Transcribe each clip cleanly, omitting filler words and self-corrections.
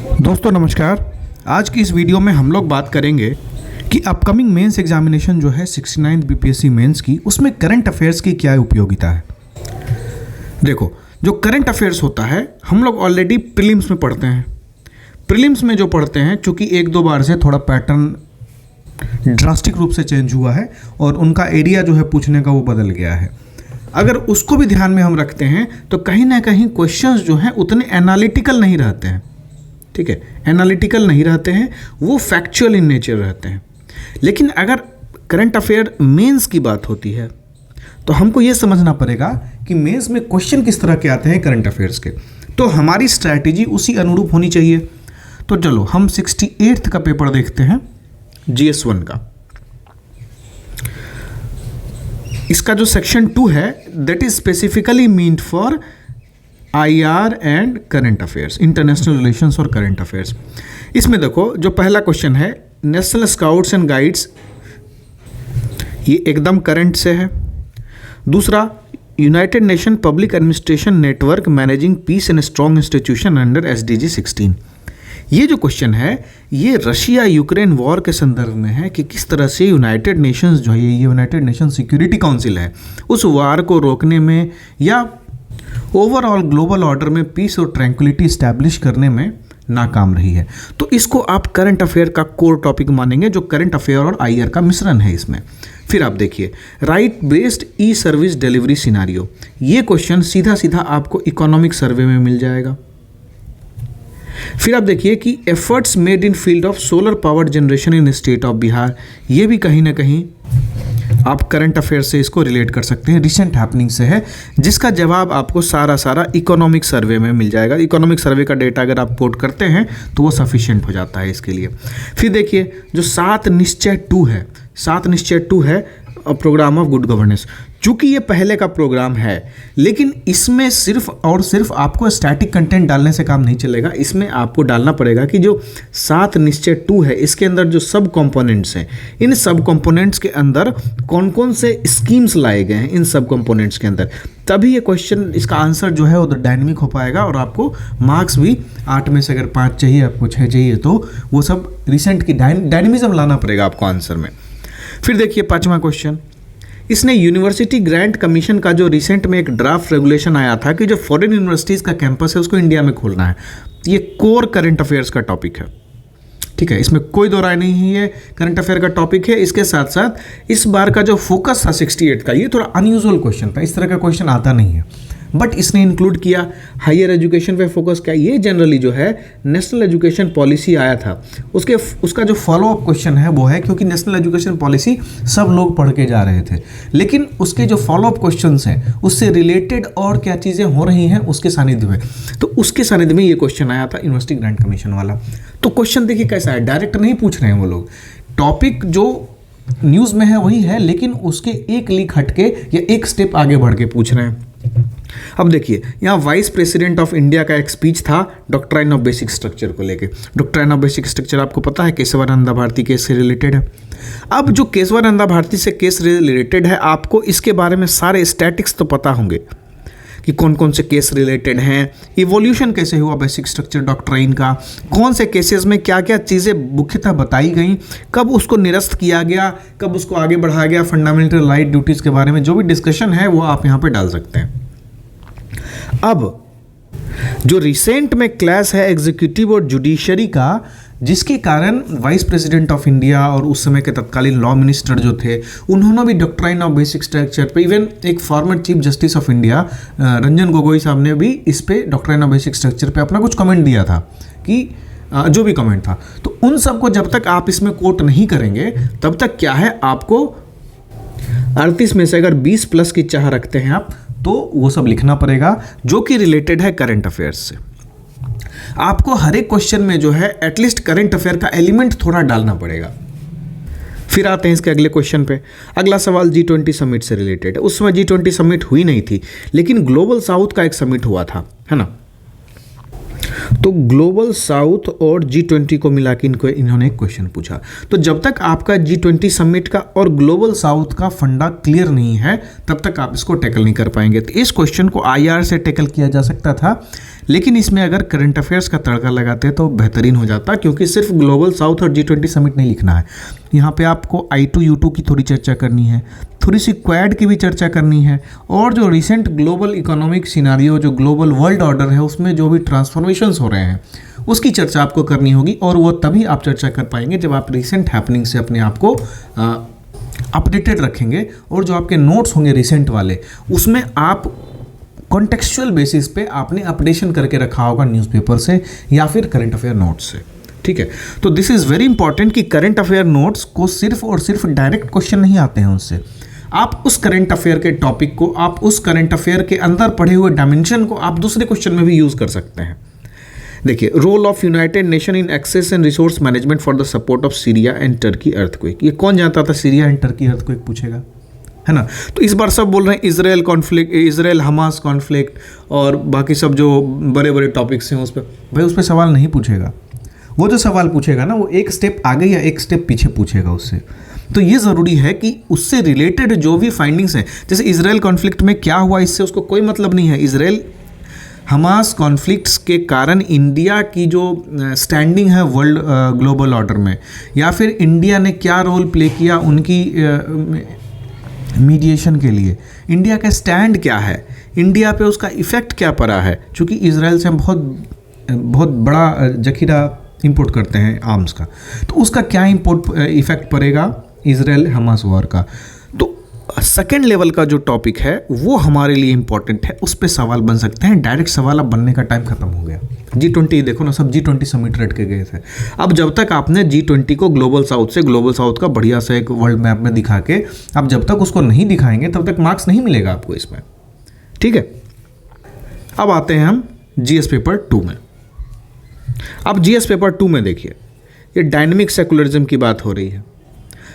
दोस्तों नमस्कार। आज की इस वीडियो में हम लोग बात करेंगे कि अपकमिंग मेंस एग्जामिनेशन जो है 69th बीपीएससी मेंस की, उसमें करंट अफेयर्स की क्या उपयोगिता है। देखो, जो करंट अफेयर्स होता है हम लोग ऑलरेडी प्रीलिम्स में पढ़ते हैं। प्रीलिम्स में जो पढ़ते हैं, चूँकि एक दो बार से थोड़ा पैटर्न ड्रास्टिक रूप से चेंज हुआ है और उनका एरिया जो है पूछने का वो बदल गया है। अगर उसको भी ध्यान में हम रखते हैं तो कहीं ना कहीं क्वेश्चंस जो हैं उतने एनालिटिकल नहीं रहते हैं। ठीक है, एनालिटिकल नहीं रहते हैं, वो फैक्चुअल इन नेचर रहते हैं। लेकिन अगर करंट अफेयर मेंस की बात होती है तो हमको ये समझना पड़ेगा कि मेंस में क्वेश्चन किस तरह के आते हैं करंट अफेयर्स के, तो हमारी स्ट्रैटेजी उसी अनुरूप होनी चाहिए। तो चलो हम 68th का पेपर देखते हैं, GS1 का। इसका जो सेक्शन 2 है that is specifically meant for IR and current affairs, international relations और करंट अफेयर्स। इसमें देखो, जो पहला क्वेश्चन है नेशनल स्काउट्स एंड गाइड्स, ये एकदम करंट से है। दूसरा, United Nation public administration network managing peace and strong institution under SDG 16। ये जो क्वेश्चन है ये रशिया यूक्रेन वॉर के संदर्भ में है कि किस तरह से यूनाइटेड नेशंस जो है, ये यूनाइटेड नेशन सिक्योरिटी काउंसिल है, उस वार को रोकने में या ओवरऑल ग्लोबल ऑर्डर में पीस और ट्रैंक्विलिटी इस्टेब्लिश करने में नाकाम रही है। तो इसको आप करंट अफेयर का कोर टॉपिक मानेंगे, जो करंट अफेयर और IR का मिश्रण है इसमें। फिर आप देखिए राइट बेस्ड ई सर्विस डिलीवरी सिनारियो, ये क्वेश्चन सीधा सीधा आपको इकोनॉमिक सर्वे में मिल जाएगा। फिर आप देखिए कि efforts made in field of solar power generation in state of Bihar, ये भी कहीं ना कहीं आप करंट अफेयर से इसको रिलेट कर सकते हैं, रिसेंट हैपनिंग से है, जिसका जवाब आपको सारा इकोनॉमिक सर्वे में मिल जाएगा। इकोनॉमिक सर्वे का डेटा अगर आप पोर्ट करते हैं तो वो सफिशिएंट हो जाता है इसके लिए। फिर देखिए जो 7 निश्चय 2 है, 7 निश्चय 2 है प्रोग्राम ऑफ गुड गवर्नेंस। चूँकि ये पहले का प्रोग्राम है, लेकिन इसमें सिर्फ और सिर्फ आपको स्टैटिक कंटेंट डालने से काम नहीं चलेगा। इसमें आपको डालना पड़ेगा कि जो 7 निश्चय 2 है, इसके अंदर जो सब कंपोनेंट्स हैं, इन सब कंपोनेंट्स के अंदर कौन कौन से स्कीम्स लाए गए हैं इन सब कंपोनेंट्स के अंदर, तभी ये क्वेश्चन, इसका आंसर जो है वो डायनेमिक हो पाएगा और आपको मार्क्स भी 8 में से अगर 5 चाहिए, आपको 6 चाहिए, तो वो सब रिसेंट की डायनेमिज्म लाना पड़ेगा आपको आंसर में। फिर देखिए 5वां क्वेश्चन, इसने यूनिवर्सिटी ग्रांट कमीशन का जो रिसेंट में एक ड्राफ्ट रेगुलेशन आया था कि जो फॉरेन यूनिवर्सिटीज़ का कैंपस है उसको इंडिया में खोलना है, ये कोर करंट अफेयर्स का टॉपिक है। ठीक है, इसमें कोई दो राय नहीं है, करंट अफेयर का टॉपिक है। इसके साथ साथ इस बार का जो फोकस था 68 का, ये थोड़ा अनयूजुअल क्वेश्चन था, इस तरह का क्वेश्चन आता नहीं है, बट इसने इंक्लूड किया हायर एजुकेशन पे फोकस किया। ये जनरली जो है नेशनल एजुकेशन पॉलिसी आया था, उसका जो फॉलोअप क्वेश्चन है वो है, क्योंकि नेशनल एजुकेशन पॉलिसी सब लोग पढ़ के जा रहे थे, लेकिन उसके जो फॉलोअप क्वेश्चंस हैं उससे रिलेटेड और क्या चीज़ें हो रही हैं उसके सानिध्य में, तो उसके सानिध्य में ये क्वेश्चन आया था यूनिवर्सिटी ग्रांट कमीशन वाला। तो क्वेश्चन देखिए कैसा है, डायरेक्ट नहीं पूछ रहे हैं वो लोग, टॉपिक जो न्यूज़ में है वही है, लेकिन उसके एक लीक हटके या एक स्टेप आगे बढ़ के पूछ रहे हैं। अब देखिए यहाँ वाइस प्रेसिडेंट ऑफ इंडिया का एक स्पीच था डॉक्ट्राइन ऑफ बेसिक स्ट्रक्चर को लेके। डॉक्ट्राइन ऑफ बेसिक स्ट्रक्चर आपको पता है केशवानंदा भारती केस से रिलेटेड है। अब जो केशवानंदा भारती से केस रिलेटेड है, आपको इसके बारे में सारे स्टैटिक्स तो पता होंगे कि कौन कौन से केस रिलेटेड हैं, इवोल्यूशन कैसे हुआ बेसिक स्ट्रक्चर डॉक्ट्राइन का, कौन से केसेस में क्या क्या चीज़ें मुख्यतः बताई गई, कब उसको निरस्त किया गया, कब उसको आगे बढ़ाया गया, फंडामेंटल राइट ड्यूटीज़ के बारे में जो भी डिस्कशन है वो आप यहाँ पे डाल सकते हैं। अब जो रिसेंट में क्लैश है एग्जीक्यूटिव और जुडिशरी का, जिसके कारण वाइस प्रेसिडेंट ऑफ इंडिया और उस समय के तत्कालीन लॉ मिनिस्टर जो थे, उन्होंने भी डॉक्ट्राइन ऑफ बेसिक स्ट्रक्चर पे, इवन एक former chief justice of India Ranjan Gogoi साहब ने भी इस पे डॉक्ट्राइन ऑफ बेसिक स्ट्रक्चर पे अपना कुछ कमेंट दिया था कि जो भी कमेंट था, तो उन सबको जब तक आप इसमें कोट नहीं करेंगे तब तक क्या है, आपको 38 में से अगर 20+ की चाह रखते हैं आप, तो वो सब लिखना पड़ेगा जो कि रिलेटेड है करंट अफेयर्स से। आपको हर एक क्वेश्चन में जो है एटलीस्ट करंट अफेयर का एलिमेंट थोड़ा डालना पड़ेगा। फिर आते हैं इसके अगले क्वेश्चन पे। अगला सवाल G20 समिट से रिलेटेड है। उस समय G20 समिट हुई नहीं थी, लेकिन ग्लोबल साउथ का एक समिट हुआ था, है ना। तो ग्लोबल साउथ और G20 को मिला के इन्होंने एक क्वेश्चन पूछा। तो जब तक आपका G20 समिट का और ग्लोबल साउथ का फंडा क्लियर नहीं है तब तक आप इसको टैकल नहीं कर पाएंगे। तो इस क्वेश्चन को IR से टैकल किया जा सकता था, लेकिन इसमें अगर करंट अफेयर्स का तड़का लगाते तो बेहतरीन हो जाता, क्योंकि सिर्फ ग्लोबल साउथ और G20 समिट नहीं लिखना है। यहाँ पे आपको I2 U2 की थोड़ी चर्चा करनी है, थोड़ी सी क्वाड की भी चर्चा करनी है, और जो रिसेंट ग्लोबल इकोनॉमिक सिनारियो, जो ग्लोबल वर्ल्ड ऑर्डर है, उसमें जो भी ट्रांसफॉर्मेशंस हो रहे हैं उसकी चर्चा आपको करनी होगी। और वो तभी आप चर्चा कर पाएंगे जब आप रिसेंट हैपनिंग से अपने आप को अपडेटेड रखेंगे, और जो आपके नोट्स होंगे रिसेंट वाले उसमें आप कॉन्टेक्चुअल बेसिस पे आपने अपडेशन करके रखा होगा न्यूज़पेपर से या फिर करंट अफेयर नोट्स से। ठीक है, तो दिस इज़ वेरी इंपॉर्टेंट कि करंट अफेयर नोट्स को सिर्फ और सिर्फ डायरेक्ट क्वेश्चन नहीं आते हैं उससे, आप उस करंट अफेयर के टॉपिक को, आप उस करंट अफेयर के अंदर पढ़े हुए डायमेंशन को आप दूसरे क्वेश्चन में भी यूज़ कर सकते हैं। देखिए, role of United Nation in access and resource management for the support of Syria and Turkey earthquake. ये कौन जानता था सीरिया एंड टर्की अर्थक्वेक पूछेगा, है ना। तो इस बार सब बोल रहे हैं Israel conflict, Israel Hamas conflict और बाकी सब जो बड़े बड़े टॉपिक्स हैं उस पर, भाई उस पर सवाल नहीं पूछेगा। वो जो सवाल पूछेगा ना, वो एक स्टेप आगे या एक स्टेप पीछे पूछेगा उससे। तो ये ज़रूरी है कि उससे रिलेटेड जो भी फाइंडिंग्स हैं, जैसे इजराइल कॉन्फ्लिक्ट में क्या हुआ, इससे उसको कोई मतलब नहीं है। इजराइल हमास कॉन्फ्लिक्ट्स के कारण इंडिया की जो स्टैंडिंग है वर्ल्ड ग्लोबल ऑर्डर में, या फिर इंडिया ने क्या रोल प्ले किया उनकी मीडिएशन के लिए, इंडिया का स्टैंड क्या है, इंडिया पे उसका इफ़ेक्ट क्या पड़ा है। चूँकि इजराइल से हम बहुत बड़ा जखीरा इंपोर्ट करते हैं आर्म्स का, तो उसका क्या इफ़ेक्ट पड़ेगा इजराइल हमास वॉर का। तो सेकेंड लेवल का जो टॉपिक है वो हमारे लिए इंपॉर्टेंट है, उस पर सवाल बन सकते हैं। डायरेक्ट सवाल अब बनने का टाइम खत्म हो गया। G20 देखो ना, सब G20 समिट रट के गए थे। अब जब तक आपने G20 को ग्लोबल साउथ का बढ़िया से एक वर्ल्ड मैप में दिखा के, आप जब तक उसको नहीं दिखाएंगे तब तक मार्क्स नहीं मिलेगा आपको इसमें। ठीक है, अब आते हैं हम GS पेपर 2 में। अब GS पेपर 2 में देखिए, ये डायनेमिक सेकुलरिज्म की बात हो रही है।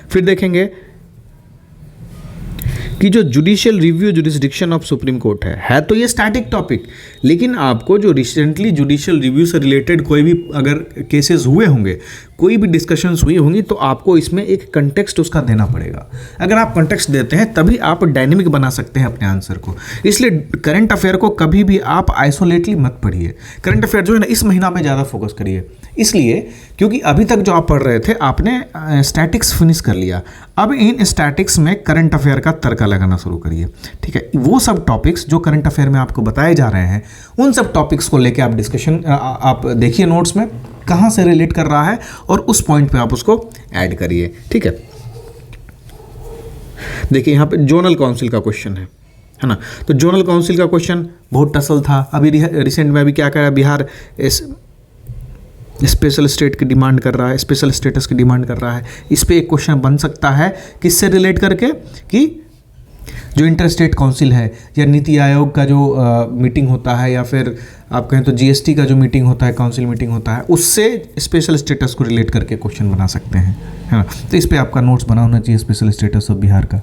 फिर देखेंगे कि जो judicial review jurisdiction of supreme court है तो ये स्टैटिक टॉपिक, लेकिन आपको जो रिसेंटली जुडिशियल रिव्यू से रिलेटेड कोई भी अगर केसेस हुए होंगे, कोई भी डिस्कशंस हुई होंगी, तो आपको इसमें एक कंटेक्स्ट उसका देना पड़ेगा। अगर आप कंटेक्स्ट देते हैं तभी आप डायनेमिक बना सकते हैं अपने आंसर को। इसलिए करंट अफेयर को कभी भी आप आइसोलेटली मत पढ़िए। करंट अफेयर जो है ना, इस महीना में ज़्यादा फोकस करिए, इसलिए क्योंकि अभी तक जो आप पढ़ रहे थे आपने स्टैटिक्स फिनिश कर लिया। अब इन स्टैटिक्स में करंट अफेयर का तड़का लगाना शुरू करिए। ठीक है, वो सब टॉपिक्स जो करंट अफेयर में आपको बताए जा रहे हैं, उन सब टॉपिक्स को लेके आप डिस्कशन आप देखिए नोट्स में कहाँ से रिलेट कर रहा है, और उस पॉइंट पे आप उसको ऐड करिए। ठीक है, देखिए यहाँ पे जोनल काउंसिल का क्वेश्चन है ना। तो जोनल काउंसिल का क्वेश्चन बहुत टसल था। अभी रिसेंट में अभी क्या करा, बिहार स्पेशल स्टेट की डिमांड कर रहा है, स्पेशल स्टेटस की डिमांड कर रहा है। इस पे एक क्वेश्चन बन सकता है किससे रिलेट करके, कि जो इंटर स्टेट काउंसिल है या नीति आयोग का जो मीटिंग होता है, या फिर आप कहें तो GST का जो मीटिंग होता है, काउंसिल मीटिंग होता है, उससे स्पेशल स्टेटस को रिलेट करके क्वेश्चन बना सकते हैं, है ना। तो इस पे आपका नोट्स बना होना चाहिए स्पेशल स्टेटस ऑफ बिहार का।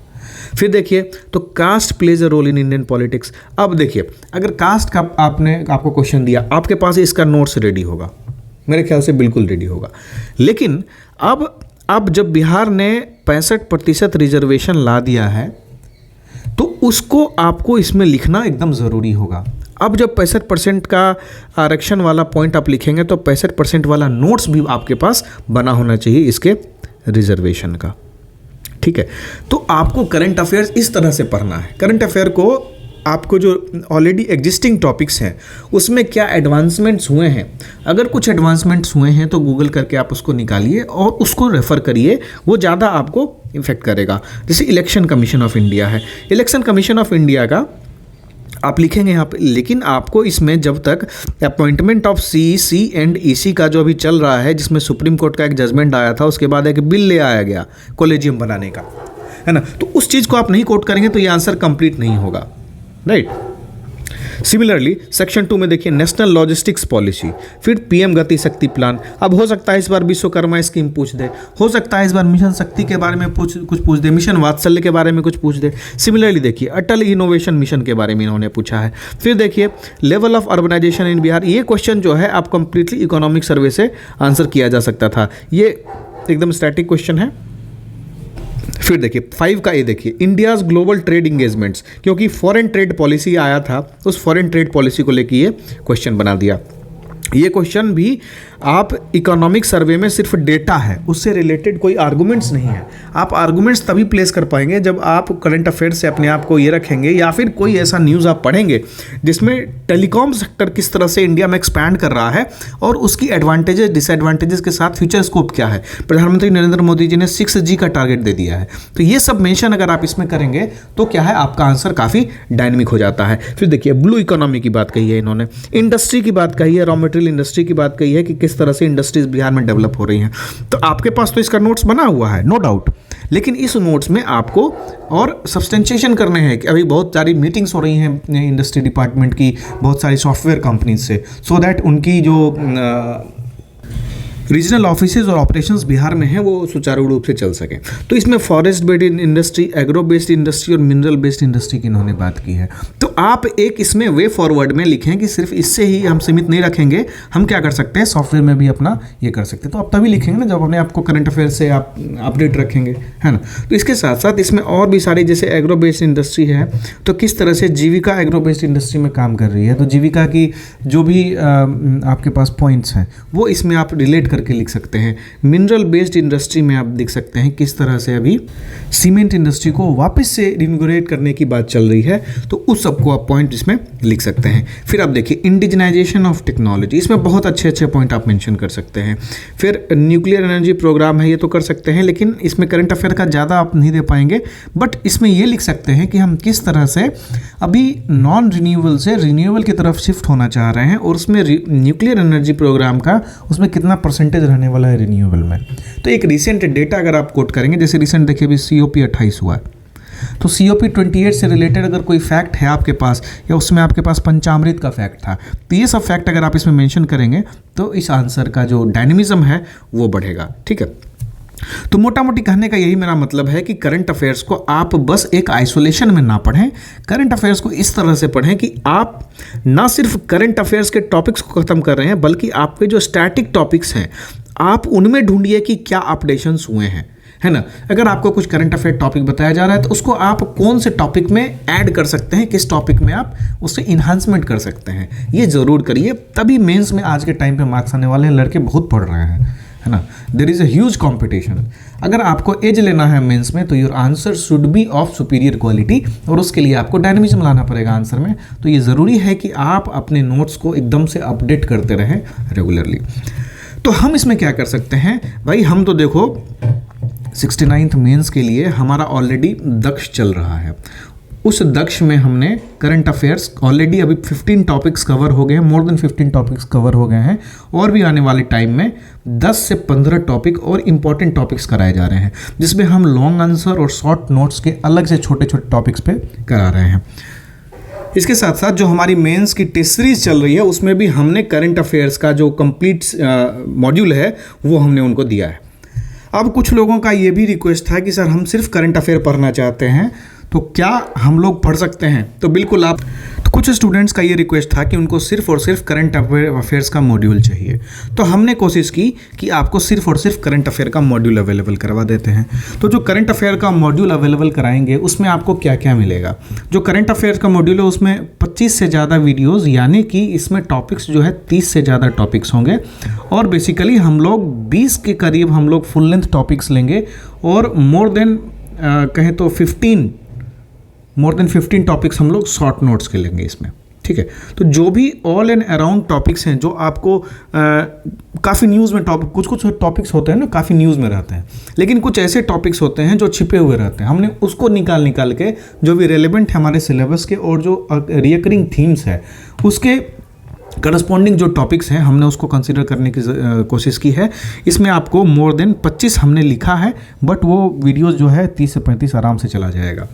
फिर देखिए, तो caste plays a role in Indian politics. अब देखिए, अगर कास्ट का आपको क्वेश्चन दिया, आपके पास इसका नोट्स रेडी होगा, मेरे ख्याल से बिल्कुल रेडी होगा। लेकिन अब जब बिहार ने 65% रिजर्वेशन ला दिया है, तो उसको आपको इसमें लिखना एकदम ज़रूरी होगा। अब जब 65% का आरक्षण वाला पॉइंट आप लिखेंगे, तो 65% वाला नोट्स भी आपके पास बना होना चाहिए इसके रिजर्वेशन का। ठीक है, तो आपको करंट अफेयर्स इस तरह से पढ़ना है। करंट अफेयर को आपको जो ऑलरेडी एग्जिस्टिंग टॉपिक्स हैं उसमें क्या एडवांसमेंट्स हुए हैं, अगर कुछ एडवांसमेंट्स हुए हैं तो गूगल करके आप उसको निकालिए और उसको रेफ़र करिए, वो ज़्यादा आपको इफेक्ट करेगा। जैसे इलेक्शन कमीशन ऑफ इंडिया है, इलेक्शन कमीशन ऑफ इंडिया का आप लिखेंगे यहाँ पे, लेकिन आपको इसमें जब तक appointment of CEC and EC का जो अभी चल रहा है, जिसमें सुप्रीम कोर्ट का एक जजमेंट आया था, उसके बाद एक बिल ले आया गया कॉलेजियम बनाने का, है ना, तो उस चीज़ को आप नहीं कोट करेंगे तो ये आंसर कंप्लीट नहीं होगा, राइट। सिमिलरली सेक्शन 2 में देखिए नेशनल लॉजिस्टिक्स पॉलिसी, फिर पीएम गति शक्ति प्लान। अब हो सकता है इस बार विश्वकर्मा स्कीम पूछ दे, हो सकता है इस बार मिशन शक्ति के बारे में कुछ पूछ दे, मिशन वात्सल्य के बारे में कुछ पूछ दे। सिमिलरली देखिए अटल इनोवेशन मिशन के बारे में इन्होंने पूछा है। फिर देखिए लेवल ऑफ अर्बनाइजेशन इन बिहार, ये क्वेश्चन जो है आप कंप्लीटली इकोनॉमिक सर्वे से आंसर किया जा सकता था, ये एकदम स्टैटिक क्वेश्चन है। फिर देखिए 5 का ये देखिए इंडियाज ग्लोबल ट्रेड इंगेजमेंट्स, क्योंकि फॉरेन ट्रेड पॉलिसी आया था, उस फॉरेन ट्रेड पॉलिसी को लेकर ये क्वेश्चन बना दिया। ये क्वेश्चन भी आप इकोनॉमिक सर्वे में सिर्फ डेटा है, उससे रिलेटेड कोई आर्गुमेंट्स नहीं है। आप आर्गुमेंट्स तभी प्लेस कर पाएंगे जब आप करंट अफेयर्स से अपने आप को ये रखेंगे, या फिर कोई ऐसा न्यूज़ आप पढ़ेंगे जिसमें टेलीकॉम सेक्टर किस तरह से इंडिया में एक्सपैंड कर रहा है और उसकी एडवांटेजेस डिसएडवांटेजेस के साथ फ्यूचर स्कोप क्या है। प्रधानमंत्री नरेंद्र मोदी जी ने 6G का टारगेट दे दिया है, तो ये सब मेंशन अगर आप इसमें करेंगे तो क्या है, आपका आंसर काफ़ी डायनेमिक हो जाता है। फिर देखिए ब्लू इकोनॉमी की बात कही है इन्होंने, इंडस्ट्री की बात कही है, रॉ मटेरियल इंडस्ट्री की बात कही है कि किस तरह से इंडस्ट्रीज बिहार में डेवलप हो रही हैं। तो आपके पास तो इसका नोट्स बना हुआ है नो डाउट, लेकिन इस नोट्स में आपको और सब्सटेंशिएशन करने हैं कि अभी बहुत सारी मीटिंग्स हो रही हैं इंडस्ट्री डिपार्टमेंट की बहुत सारी सॉफ्टवेयर कंपनीज से, सो दैट उनकी जो रीजनल ऑफिसेज और ऑपरेशंस बिहार में हैं वो सुचारू रूप से चल सकें। तो इसमें forest based industry, agro based industry और मिनरल बेस्ड इंडस्ट्री की इन्होंने बात की है। तो आप एक इसमें वे फॉरवर्ड में लिखें कि सिर्फ इससे ही हम सीमित नहीं रखेंगे, हम क्या कर सकते हैं सॉफ्टवेयर में भी अपना ये कर सकते हैं। तो आप तभी लिखेंगे ना जब अपने आपको करंट अफेयर से आप अपडेट रखेंगे, है ना। तो इसके साथ साथ इसमें और भी सारी जैसे एग्रो बेस्ड इंडस्ट्री है, तो किस तरह से जीविका एग्रो बेस्ड इंडस्ट्री में काम कर रही है, तो जीविका की जो भी आपके पास पॉइंट्स हैं वो इसमें आप रिलेट करके लिख सकते हैं। मिनरल बेस्ड इंडस्ट्री में आप देख सकते हैं किस तरह से अभी सीमेंट इंडस्ट्री को वापस से रिन्यूगरेट करने की बात चल रही है, तो उस सबको आप पॉइंट इसमें लिख सकते हैं। फिर आप देखिए इंडिजिनाइजेशन ऑफ टेक्नोलॉजी, इसमें बहुत अच्छे अच्छे पॉइंट आप मेंशन कर सकते हैं। फिर न्यूक्लियर एनर्जी प्रोग्राम है, ये तो कर सकते हैं, लेकिन इसमें करंट अफेयर का ज़्यादा आप नहीं दे पाएंगे, बट इसमें ये लिख सकते हैं कि हम किस तरह से अभी नॉन रिन्यूएबल से रिन्यूएबल की तरफ शिफ्ट होना चाह रहे हैं, और उसमें न्यूक्लियर एनर्जी प्रोग्राम का उसमें कितना परसेंटेज रहने वाला है रिन्यूएबल में। तो एक रिसेंट डेटा अगर आप कोट करेंगे, जैसे रिसेंट देखिए अभी COP 28 हुआ है, तो COP 28 से रिलेटेड अगर कोई फैक्ट है आपके पास, या उसमें आपके पास पंचामृत का फैक्ट था, तो ये सब फैक्ट अगर आप इसमें मेंशन करेंगे तो इस आंसर का जो डायनेमिज्म है वो बढ़ेगा। ठीक है, तो मोटा मोटी कहने का यही मेरा मतलब है कि करंट अफेयर्स को आप बस एक आइसोलेशन में ना पढ़ें, करंट अफेयर्स को इस तरह से पढ़ें कि आप ना सिर्फ करंट अफेयर्स के टॉपिक्स को ख़त्म कर रहे हैं, बल्कि आपके जो स्टैटिक टॉपिक्स हैं आप उनमें ढूंढिए कि क्या अपडेशंस हुए हैं, है ना। अगर आपको कुछ करंट अफेयर टॉपिक बताया जा रहा है तो उसको आप कौन से टॉपिक में ऐड कर सकते हैं, किस टॉपिक में आप उससे इन्हांसमेंट कर सकते हैं, ये ज़रूर करिए। तभी मेंस में आज के टाइम पे मार्क्स आने वाले हैं, लड़के बहुत पढ़ रहे हैं, है ना। There is a huge competition. अगर आपको एज लेना है मेंस में तो your answer should be of superior quality, और उसके लिए आपको डायनेमिज्म लाना पड़ेगा आंसर में। तो ये ज़रूरी है कि आप अपने नोट्स को एकदम से अपडेट करते रहें रेगुलरली। तो हम इसमें क्या कर सकते हैं भाई, हम तो देखो 69th मेंस के लिए हमारा ऑलरेडी दक्ष चल रहा है, उस दक्ष में हमने करंट अफेयर्स ऑलरेडी अभी 15 टॉपिक्स कवर हो गए हैं, मोर देन 15 टॉपिक्स कवर हो गए हैं, और भी आने वाले टाइम में 10 से 15 टॉपिक और इम्पॉर्टेंट टॉपिक्स कराए जा रहे हैं, जिसमें हम लॉन्ग आंसर और शॉर्ट नोट्स के अलग से छोटे छोटे टॉपिक्स पे करा रहे हैं। इसके साथ साथ जो हमारी मेंस की टेस्ट सीरीज चल रही है उसमें भी हमने करंट अफेयर्स का जो कंप्लीट मॉड्यूल है वो हमने उनको दिया है। अब कुछ लोगों का ये भी रिक्वेस्ट था कि सर हम सिर्फ करंट अफेयर पढ़ना चाहते हैं, तो क्या हम लोग पढ़ सकते हैं? तो बिल्कुल आप, तो कुछ स्टूडेंट्स का ये रिक्वेस्ट था कि उनको सिर्फ और सिर्फ करंट अफेयर्स का मॉड्यूल चाहिए, तो हमने कोशिश की कि आपको सिर्फ और सिर्फ करंट अफेयर का मॉड्यूल अवेलेबल करवा देते हैं। तो जो करंट अफेयर का मॉड्यूल अवेलेबल कराएंगे उसमें आपको क्या क्या मिलेगा? जो करंट अफेयर का मॉड्यूल है उसमें 25 से ज़्यादा वीडियोज़, यानी कि इसमें टॉपिक्स जो है 30 से ज़्यादा टॉपिक्स होंगे, और बेसिकली हम लोग 20 के करीब हम लोग फुल लेंथ टॉपिक्स लेंगे, और मोर देन कहें तो 15 टॉपिक्स हम लोग शॉर्ट नोट्स के लेंगे इसमें। ठीक है, तो जो भी ऑल एंड अराउंड टॉपिक्स हैं जो आपको काफ़ी न्यूज़ में कुछ टॉपिक्स होते हैं ना, काफ़ी न्यूज़ में रहते हैं, लेकिन कुछ ऐसे टॉपिक्स होते हैं जो छिपे हुए रहते हैं, हमने उसको निकाल के जो भी रेलेवेंट है हमारे सिलेबस के और जो रिकरिंग थीम्स है उसके करस्पॉन्डिंग जो टॉपिक्स हैं हमने उसको कंसिडर करने की कोशिश की है। इसमें आपको मोर देन 25 हमने लिखा है, बट वो वीडियोज़ जो है 30 से 35 आराम से चला जाएगा।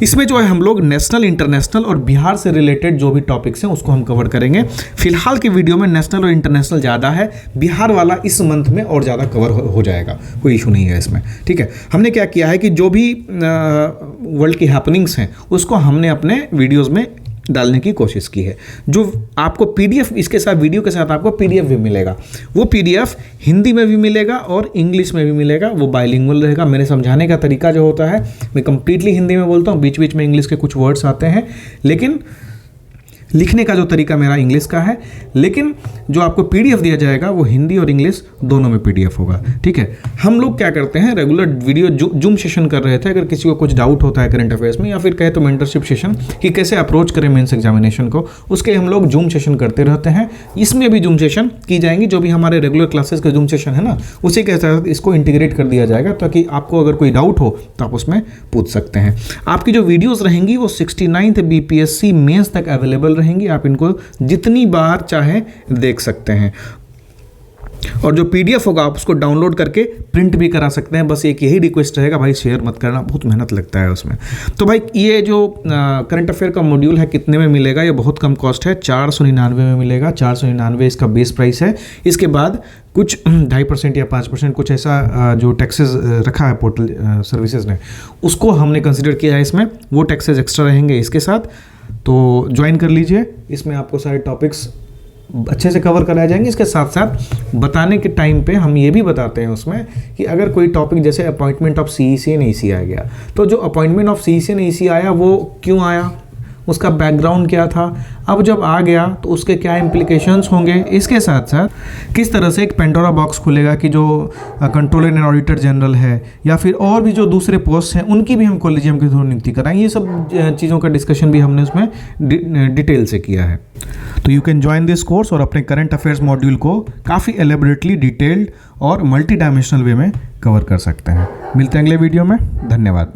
इसमें जो है हम लोग नेशनल, इंटरनेशनल और बिहार से रिलेटेड जो भी टॉपिक्स हैं उसको हम कवर करेंगे। फिलहाल की वीडियो में नेशनल और इंटरनेशनल ज़्यादा है, बिहार वाला इस मंथ में और ज़्यादा कवर हो जाएगा, कोई इशू नहीं है इसमें। ठीक है, हमने क्या किया है कि जो भी वर्ल्ड की हैपनिंग्स हैं उसको हमने अपने वीडियोज़ में डालने की कोशिश की है। जो आपको पीडीएफ इसके साथ, वीडियो के साथ आपको पीडीएफ भी मिलेगा, वो पीडीएफ हिंदी में भी मिलेगा और इंग्लिश में भी मिलेगा, वो बाइलिंगुअल रहेगा। मेरे समझाने का तरीका जो होता है, मैं कंप्लीटली हिंदी में बोलता हूँ, बीच बीच में इंग्लिश के कुछ वर्ड्स आते हैं, लेकिन लिखने का जो तरीका मेरा इंग्लिश का है, लेकिन जो आपको पीडीएफ दिया जाएगा वो हिंदी और इंग्लिश दोनों में पीडीएफ होगा। ठीक है, हम लोग क्या करते हैं, रेगुलर वीडियो जूम सेशन कर रहे थे। अगर किसी को कुछ डाउट होता है करंट अफेयर्स में, या फिर कहे तो मेंटरशिप सेशन कि कैसे अप्रोच करें मेंस एग्जामिनेशन को, उसके हम लोग जूम सेशन करते रहते हैं। इसमें भी जूम सेशन की जाएंगी, जो भी हमारे रेगुलर क्लासेस का जूम सेशन है ना, उसी के साथ इसको इंटीग्रेट कर दिया जाएगा, ताकि आपको अगर कोई डाउट हो तो आप उसमें पूछ सकते हैं। आपकी जो वीडियोज़ रहेंगी वो 69th BPSC मेंस तक अवेलेबल रहेंगी, आप इनको जितनी बार चाहे देख सकते हैं। और जो पीडीएफ होगा आप उसको डाउनलोड करके प्रिंट भी करा सकते हैं। बस एक यही रिक्वेस्ट रहेगा, भाई शेयर मत करना, बहुत मेहनत लगता है उसमें। तो भाई ये जो करंट अफेयर का मॉड्यूल है कितने में मिलेगा, ये बहुत कम कॉस्ट है, 499 में मिलेगा। 499 इसका बेस प्राइस है। इसके बाद कुछ 2.5% या 5% कुछ ऐसा जो टैक्सेस रखा है पोर्टल सर्विसेज ने, उसको हमने कंसिडर किया है इसमें, वो टैक्सेस एक्स्ट्रा रहेंगे इसके साथ। तो ज्वाइन कर लीजिए, इसमें आपको सारे टॉपिक्स अच्छे से कवर कराए जाएंगे। इसके साथ साथ बताने के टाइम पे हम ये भी बताते हैं उसमें कि अगर कोई टॉपिक जैसे appointment of CEC and EC आ गया, तो जो appointment of CEC and EC आया वो क्यों आया, उसका बैकग्राउंड क्या था, अब जब आ गया तो उसके क्या इम्प्लीकेशंस होंगे, इसके साथ साथ किस तरह से एक पेंडोरा बॉक्स खुलेगा कि जो कंट्रोलर एंड ऑडिटर जनरल है या फिर और भी जो दूसरे पोस्ट हैं उनकी भी हम कॉलेजियम के थ्रू नियुक्ति कराएंगे। ये सब चीज़ों का डिस्कशन भी हमने उसमें डिटेल से किया है। तो you can join this course और अपने करंट अफेयर्स मॉड्यूल को काफ़ी एलेबोरेटली, डिटेल्ड और मल्टी डायमेंशनल वे में कवर कर सकते हैं। मिलते हैं अगले वीडियो में, धन्यवाद।